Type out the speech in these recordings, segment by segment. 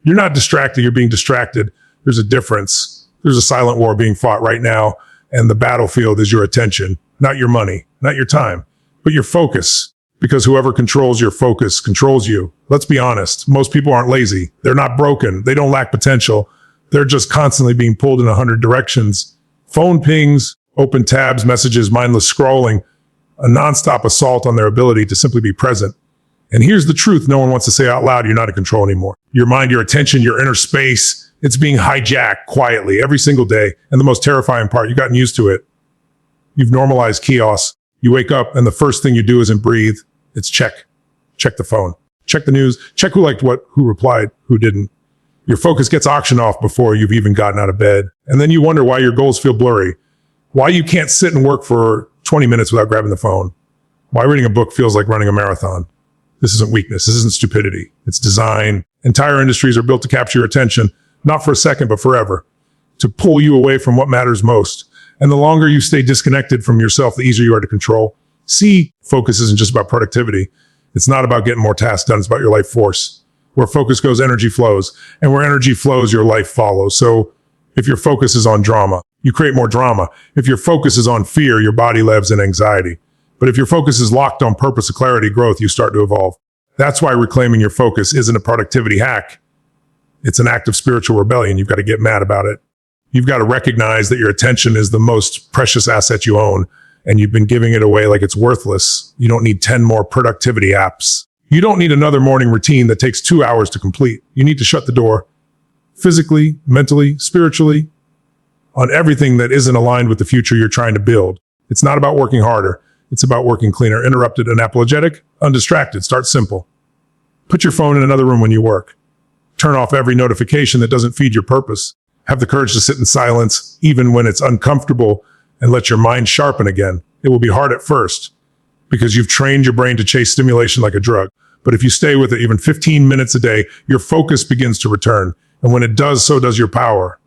You're not distracted, you're being distracted. There's a difference. There's a silent war being fought right now, and the battlefield is your attention, not your money, not your time, but your focus. Because whoever controls your focus controls you. Let's be honest. Most people aren't lazy. They're not broken. They don't lack potential. They're just constantly being pulled in 100 directions. Phone pings, open tabs, messages, mindless scrolling, a nonstop assault on their ability to simply be present. And here's the truth no one wants to say out loud: you're not in control anymore. Your mind, your attention, your inner space, it's being hijacked quietly every single day. And the most terrifying part, you've gotten used to it. You've normalized chaos. You wake up and the first thing you do isn't breathe. It's check. Check the phone. Check the news. Check who liked what, who replied, who didn't. Your focus gets auctioned off before you've even gotten out of bed. And then you wonder why your goals feel blurry. Why you can't sit and work for 20 minutes without grabbing the phone. Why reading a book feels like running a marathon. This isn't weakness. This isn't stupidity. It's design. Entire industries are built to capture your attention, not for a second, but forever, to pull you away from what matters most. And the longer you stay disconnected from yourself, the easier you are to control. See, focus isn't just about productivity. It's not about getting more tasks done. It's about your life force. Where focus goes, energy flows. And where energy flows, your life follows. So if your focus is on drama, you create more drama. If your focus is on fear, your body lives in anxiety. But if your focus is locked on purpose, clarity, growth, you start to evolve. That's why reclaiming your focus isn't a productivity hack. It's an act of spiritual rebellion. You've got to get mad about it. You've got to recognize that your attention is the most precious asset you own, and you've been giving it away like it's worthless. You don't need 10 more productivity apps. You don't need another morning routine that takes 2 hours to complete. You need to shut the door physically, mentally, spiritually, on everything that isn't aligned with the future you're trying to build. It's not about working harder. It's about working cleaner, interrupted, unapologetic, undistracted. Start simple. Put your phone in another room when you work. Turn off every notification that doesn't feed your purpose. Have the courage to sit in silence, even when it's uncomfortable, and let your mind sharpen again. It will be hard at first, because you've trained your brain to chase stimulation like a drug. But if you stay with it even 15 minutes a day, your focus begins to return. And when it does, so does your power.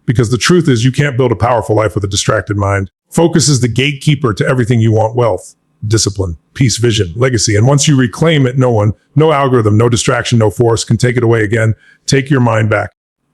Because the truth is, you can't build a powerful life with a distracted mind. Focus is the gatekeeper to everything you want: wealth, discipline, peace, vision, legacy. And once you reclaim it, no algorithm, no distraction, no force can take it away again. Take your mind back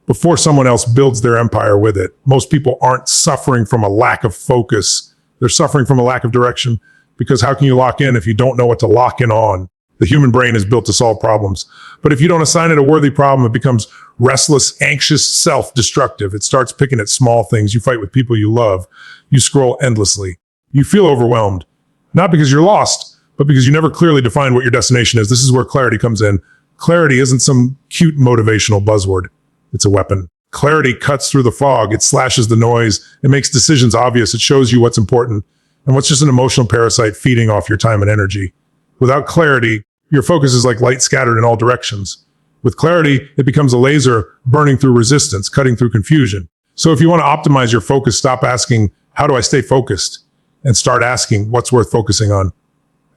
before someone else builds their empire with it. Most people aren't suffering from a lack of focus. They're suffering from a lack of direction, because how can you lock in if you don't know what to lock in on? The human brain is built to solve problems. But if you don't assign it a worthy problem, it becomes restless, anxious, self-destructive. It starts picking at small things. You fight with people you love. You scroll endlessly. You feel overwhelmed, not because you're lost, but because you never clearly defined what your destination is. This is where clarity comes in. Clarity isn't some cute motivational buzzword. It's a weapon. Clarity cuts through the fog. It slashes the noise. It makes decisions obvious. It shows you what's important and what's just an emotional parasite feeding off your time and energy. Without clarity, your focus is like light scattered in all directions. With clarity, it becomes a laser burning through resistance, cutting through confusion. So if you want to optimize your focus, stop asking, how do I stay focused? And start asking, what's worth focusing on?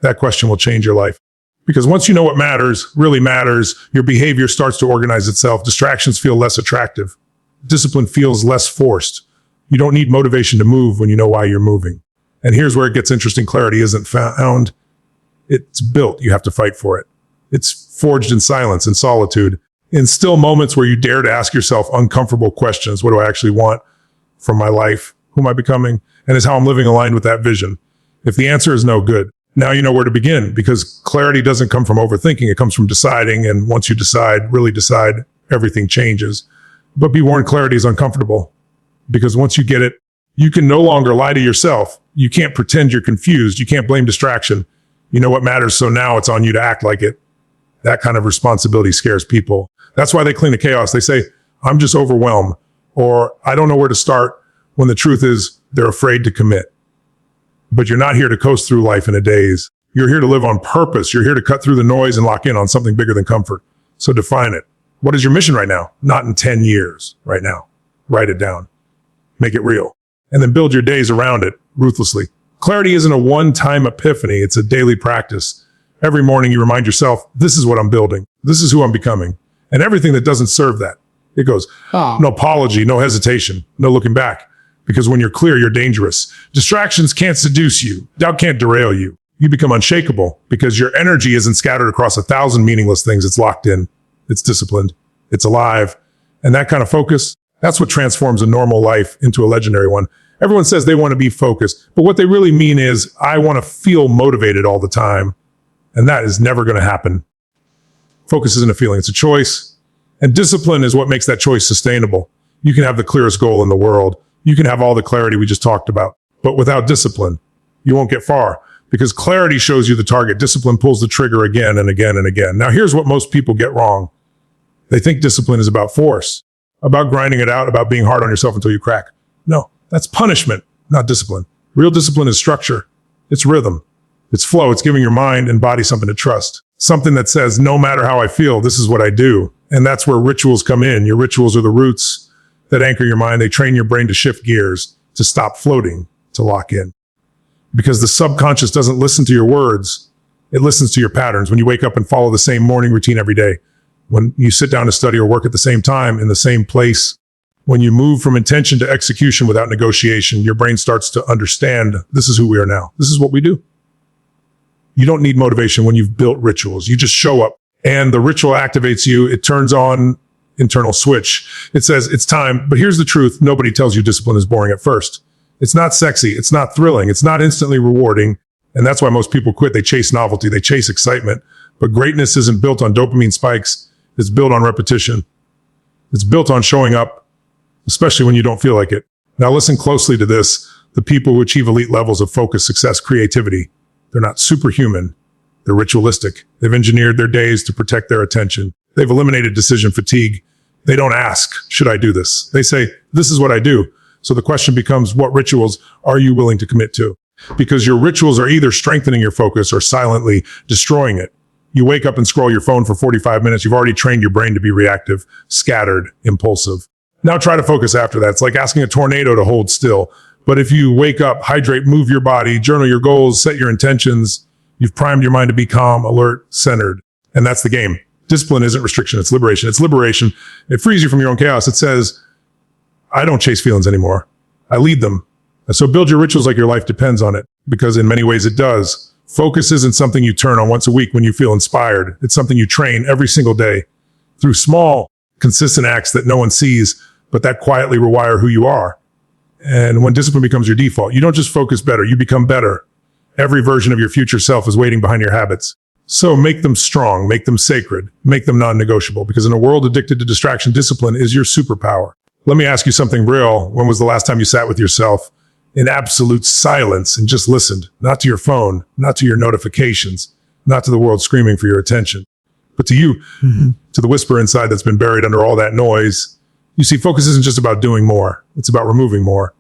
That question will change your life. Because once you know what matters, really matters, your behavior starts to organize itself. Distractions feel less attractive. Discipline feels less forced. You don't need motivation to move when you know why you're moving. And here's where it gets interesting. Clarity isn't found. It's built. You have to fight for it. It's forged in silence and solitude, in still moments where you dare to ask yourself uncomfortable questions. What do I actually want from my life? Who am I becoming? And is how I'm living aligned with that vision? If the answer is no, good. Now you know where to begin, because clarity doesn't come from overthinking. It comes from deciding. And once you decide, really decide, everything changes. But be warned, clarity is uncomfortable, because once you get it, you can no longer lie to yourself. You can't pretend you're confused. You can't blame distraction. You know what matters, so now it's on you to act like it. That kind of responsibility scares people. That's why they cling to chaos. They say, I'm just overwhelmed, or I don't know where to start, when the truth is they're afraid to commit. But you're not here to coast through life in a daze. You're here to live on purpose. You're here to cut through the noise and lock in on something bigger than comfort. So define it. What is your mission right now? Not in 10 years, right now. Write it down. Make it real. And then build your days around it ruthlessly. Clarity isn't a one-time epiphany. It's a daily practice. Every morning you remind yourself, this is what I'm building. This is who I'm becoming. And everything that doesn't serve that, it goes, no apology, no hesitation, no looking back. Because when you're clear, you're dangerous. Distractions can't seduce you. Doubt can't derail you. You become unshakable because your energy isn't scattered across 1,000 meaningless things. It's locked in. It's disciplined. It's alive. And that kind of focus, that's what transforms a normal life into a legendary one. Everyone says they want to be focused, but what they really mean is, I want to feel motivated all the time. And that is never going to happen. Focus isn't a feeling, it's a choice. And discipline is what makes that choice sustainable. You can have the clearest goal in the world. You can have all the clarity we just talked about. But without discipline, you won't get far, because clarity shows you the target. Discipline pulls the trigger again and again and again. Now, here's what most people get wrong. They think discipline is about force, about grinding it out, about being hard on yourself until you crack. No, that's punishment, not discipline. Real discipline is structure. It's rhythm. It's flow. It's giving your mind and body something to trust. Something that says, no matter how I feel, this is what I do. And that's where rituals come in. Your rituals are the roots that anchor your mind. They train your brain to shift gears, to stop floating, to lock in. Because the subconscious doesn't listen to your words. It listens to your patterns. When you wake up and follow the same morning routine every day, when you sit down to study or work at the same time in the same place, when you move from intention to execution without negotiation, your brain starts to understand, this is who we are now. This is what we do. You don't need motivation when you've built rituals. You just show up and the ritual activates you. It turns on internal switch. It says it's time. But here's the truth. Nobody tells you discipline is boring at first. It's not sexy. It's not thrilling. It's not instantly rewarding. And that's why most people quit. They chase novelty. They chase excitement. But greatness isn't built on dopamine spikes. It's built on repetition. It's built on showing up, especially when you don't feel like it. Now listen closely to this. The people who achieve elite levels of focus, success, creativity, they're not superhuman. They're ritualistic. They've engineered their days to protect their attention. They've eliminated decision fatigue. They don't ask, should I do this? They say, this is what I do. So the question becomes, what rituals are you willing to commit to? Because your rituals are either strengthening your focus or silently destroying it. You wake up and scroll your phone for 45 minutes. You've already trained your brain to be reactive, scattered, impulsive. Now try to focus after that. It's like asking a tornado to hold still. But if you wake up, hydrate, move your body, journal your goals, set your intentions, you've primed your mind to be calm, alert, centered. And that's the game. Discipline isn't restriction. It's liberation. It's liberation. It frees you from your own chaos. It says, I don't chase feelings anymore. I lead them. And so build your rituals like your life depends on it, because in many ways it does. Focus isn't something you turn on once a week when you feel inspired. It's something you train every single day through small, consistent acts that no one sees, but that quietly rewire who you are. And when discipline becomes your default, you don't just focus better, you become better. Every version of your future self is waiting behind your habits. So make them strong, make them sacred, make them non-negotiable, because in a world addicted to distraction, discipline is your superpower. Let me ask you something real. When was the last time you sat with yourself in absolute silence and just listened? Not to your phone, not to your notifications, not to the world screaming for your attention, but to you, to the whisper inside that's been buried under all that noise. You see, focus isn't just about doing more. It's about removing more.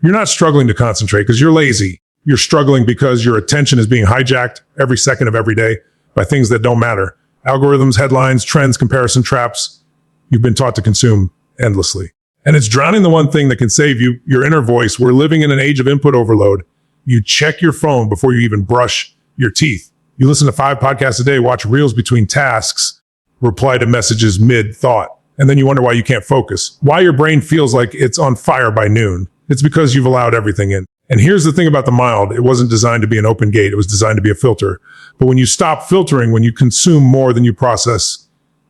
You're not struggling to concentrate because you're lazy. You're struggling because your attention is being hijacked every second of every day by things that don't matter. Algorithms, headlines, trends, comparison traps you've been taught to consume endlessly. And it's drowning the one thing that can save you, your inner voice. We're living in an age of input overload. You check your phone before you even brush your teeth. You listen to 5 podcasts a day, watch reels between tasks, reply to messages mid-thought. And then you wonder why you can't focus, why your brain feels like it's on fire by noon. It's because you've allowed everything in. And here's the thing about the mind. It wasn't designed to be an open gate. It was designed to be a filter. But when you stop filtering, when you consume more than you process,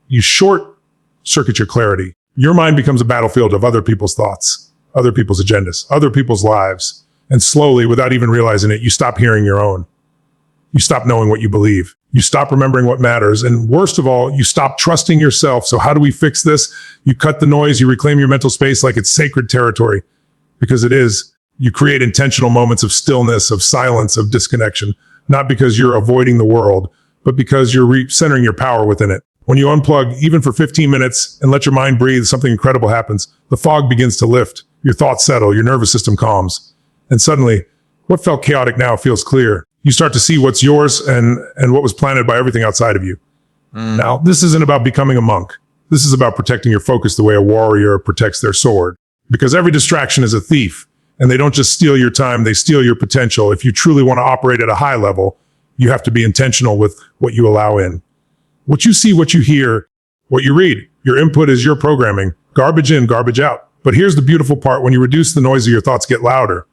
you short circuit your clarity. Your mind becomes a battlefield of other people's thoughts, other people's agendas, other people's lives. And slowly, without even realizing it, you stop hearing your own. You stop knowing what you believe. You stop remembering what matters. And worst of all, you stop trusting yourself. So how do we fix this? You cut the noise. You reclaim your mental space like it's sacred territory, because it is. You create intentional moments of stillness, of silence, of disconnection, not because you're avoiding the world, but because you're centering your power within it. When you unplug, even for 15 minutes, and let your mind breathe, something incredible happens. The fog begins to lift. Your thoughts settle. Your nervous system calms. And suddenly, what felt chaotic now feels clear. You start to see what's yours and what was planted by everything outside of you. Now, this isn't about becoming a monk. This is about protecting your focus the way a warrior protects their sword. Because every distraction is a thief. And they don't just steal your time, they steal your potential. If you truly want to operate at a high level, you have to be intentional with what you allow in. What you see, what you hear, what you read. Your input is your programming. Garbage in, garbage out. But here's the beautiful part. When you reduce the noise of your thoughts get louder,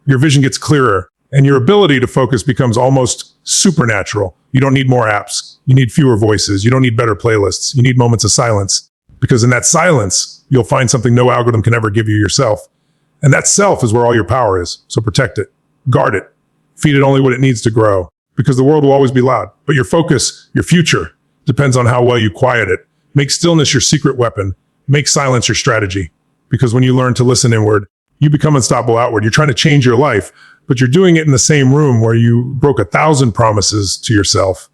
your vision gets clearer, and your ability to focus becomes almost supernatural. You don't need more apps. You need fewer voices. You don't need better playlists. You need moments of silence. Because in that silence, you'll find something no algorithm can ever give you yourself. And that self is where all your power is. So protect it, guard it, feed it only what it needs to grow. Because the world will always be loud. But your focus, your future, depends on how well you quiet it. Make stillness your secret weapon. Make silence your strategy. Because when you learn to listen inward, you become unstoppable outward. You're trying to change your life, but you're doing it in the same room where you broke 1,000 promises to yourself.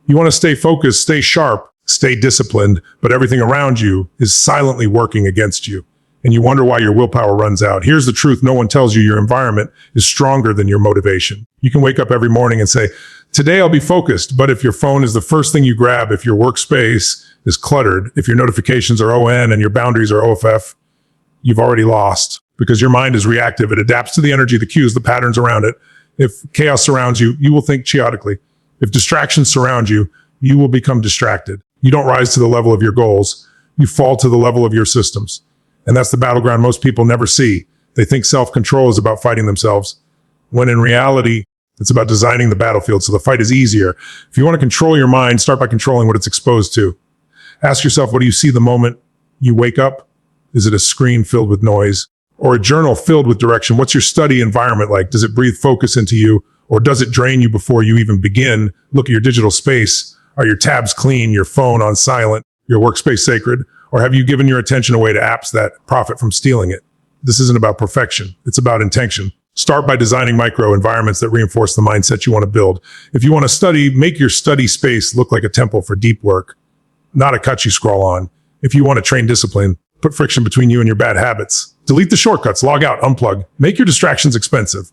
You want to stay focused, stay sharp, stay disciplined, but everything around you is silently working against you. And you wonder why your willpower runs out. Here's the truth. No one tells you your environment is stronger than your motivation. You can wake up every morning and say, today I'll be focused. But if your phone is the first thing you grab, if your workspace is cluttered, if your notifications are ON and your boundaries are OFF, you've already lost because your mind is reactive. It adapts to the energy, the cues, the patterns around it. If chaos surrounds you, you will think chaotically. If distractions surround you, you will become distracted. You don't rise to the level of your goals. You fall to the level of your systems. And that's the battleground most people never see. They think self-control is about fighting themselves, when in reality, it's about designing the battlefield so the fight is easier. If you want to control your mind, start by controlling what it's exposed to. Ask yourself, what do you see the moment you wake up? Is it a screen filled with noise or a journal filled with direction? What's your study environment like? Does it breathe focus into you, or does it drain you before you even begin? Look at your digital space. Are your tabs clean, your phone on silent, your workspace sacred? Or have you given your attention away to apps that profit from stealing it? This isn't about perfection. It's about intention. Start by designing micro environments that reinforce the mindset you want to build. If you want to study, make your study space look like a temple for deep work, not a cut you scroll on. If you want to train discipline, put friction between you and your bad habits. Delete the shortcuts, log out, unplug. Make your distractions expensive.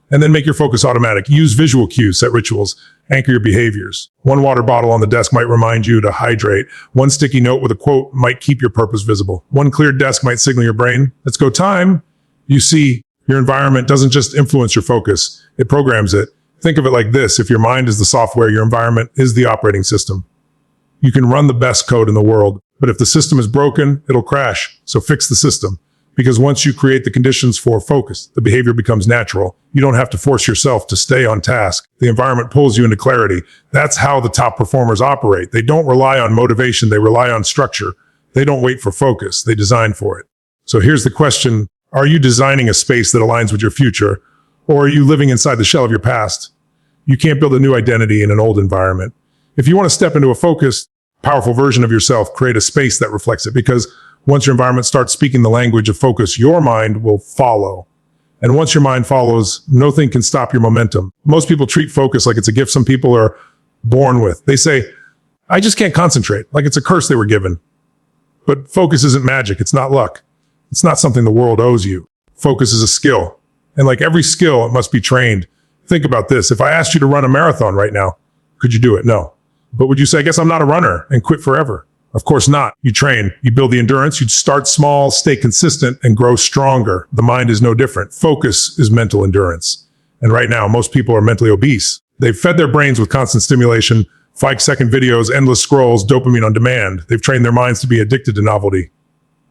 And then make your focus automatic. Use visual cues, set rituals, anchor your behaviors. One water bottle on the desk might remind you to hydrate. One sticky note with a quote might keep your purpose visible. One cleared desk might signal your brain, let's go time. You see, your environment doesn't just influence your focus, it programs it. Think of it like this. If your mind is the software, your environment is the operating system. You can run the best code in the world, but if the system is broken, it'll crash. So fix the system. Because once you create the conditions for focus, the behavior becomes natural. You don't have to force yourself to stay on task. The environment pulls you into clarity. That's how the top performers operate. They don't rely on motivation. They rely on structure. They don't wait for focus. They design for it. So here's the question. Are you designing a space that aligns with your future? Or are you living inside the shell of your past? You can't build a new identity in an old environment. If you want to step into a focused, powerful version of yourself, create a space that reflects it. Because once your environment starts speaking the language of focus, your mind will follow. And once your mind follows, nothing can stop your momentum. Most people treat focus like it's a gift some people are born with. They say, I just can't concentrate, like it's a curse they were given. But focus isn't magic. It's not luck. It's not something the world owes you. Focus is a skill. And like every skill, it must be trained. Think about this. If I asked you to run a marathon right now, could you do it? No. But would you say, I guess I'm not a runner, and quit forever? Of course not. You train, you build the endurance, you'd start small, stay consistent, and grow stronger. The mind is no different. Focus is mental endurance. And right now, most people are mentally obese. They've fed their brains with constant stimulation, 5-second videos, endless scrolls, dopamine on demand. They've trained their minds to be addicted to novelty,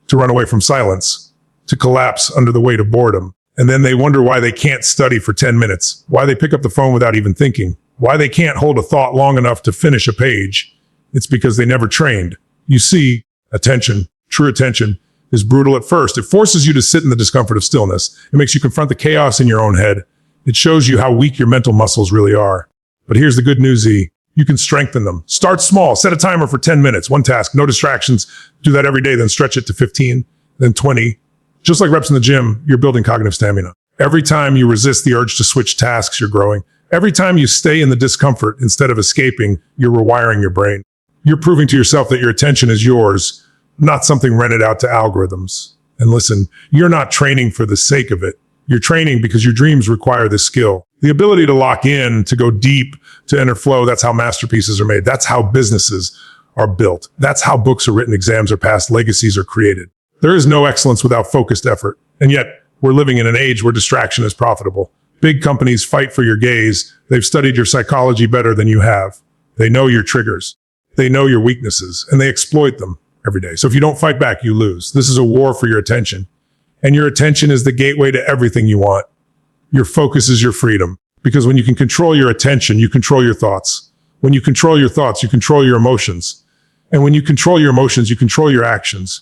to run away from silence, to collapse under the weight of boredom. And then they wonder why they can't study for 10 minutes, why they pick up the phone without even thinking, why they can't hold a thought long enough to finish a page. It's because they never trained. You see, attention, true attention, is brutal at first. It forces you to sit in the discomfort of stillness. It makes you confront the chaos in your own head. It shows you how weak your mental muscles really are. But here's the good news, E. You can strengthen them. Start small. Set a timer for 10 minutes. One task, no distractions. Do that every day, then stretch it to 15, then 20. Just like reps in the gym, you're building cognitive stamina. Every time you resist the urge to switch tasks, you're growing. Every time you stay in the discomfort instead of escaping, you're rewiring your brain. You're proving to yourself that your attention is yours, not something rented out to algorithms. And listen, you're not training for the sake of it. You're training because your dreams require this skill. The ability to lock in, to go deep, to enter flow, that's how masterpieces are made. That's how businesses are built. That's how books are written, exams are passed, legacies are created. There is no excellence without focused effort. And yet, we're living in an age where distraction is profitable. Big companies fight for your gaze. They've studied your psychology better than you have. They know your triggers. They know your weaknesses, and they exploit them every day. So if you don't fight back, you lose. This is a war for your attention. And your attention is the gateway to everything you want. Your focus is your freedom. Because when you can control your attention, you control your thoughts. When you control your thoughts, you control your emotions. And when you control your emotions, you control your actions.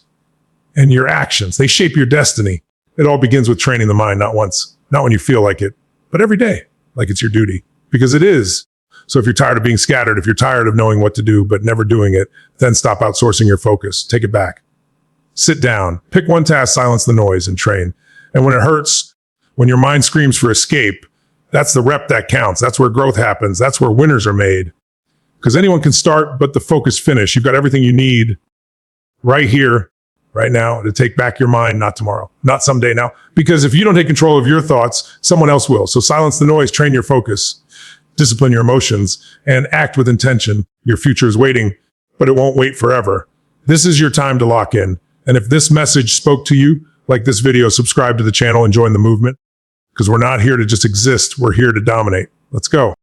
And your actions, they shape your destiny. It all begins with training the mind, not once, not when you feel like it, but every day, like it's your duty, because it is. So if you're tired of being scattered, if you're tired of knowing what to do, but never doing it, then stop outsourcing your focus. Take it back. Sit down, pick one task, silence the noise, and train. And when it hurts, when your mind screams for escape, that's the rep that counts. That's where growth happens. That's where winners are made. Because anyone can start, but the focus finish. You've got everything you need right here, right now, to take back your mind, not tomorrow, not someday now. Because if you don't take control of your thoughts, someone else will. So silence the noise, train your focus, discipline your emotions, and act with intention. Your future is waiting, but it won't wait forever. This is your time to lock in. And if this message spoke to you, like this video, subscribe to the channel and join the movement. Because we're not here to just exist. We're here to dominate. Let's go.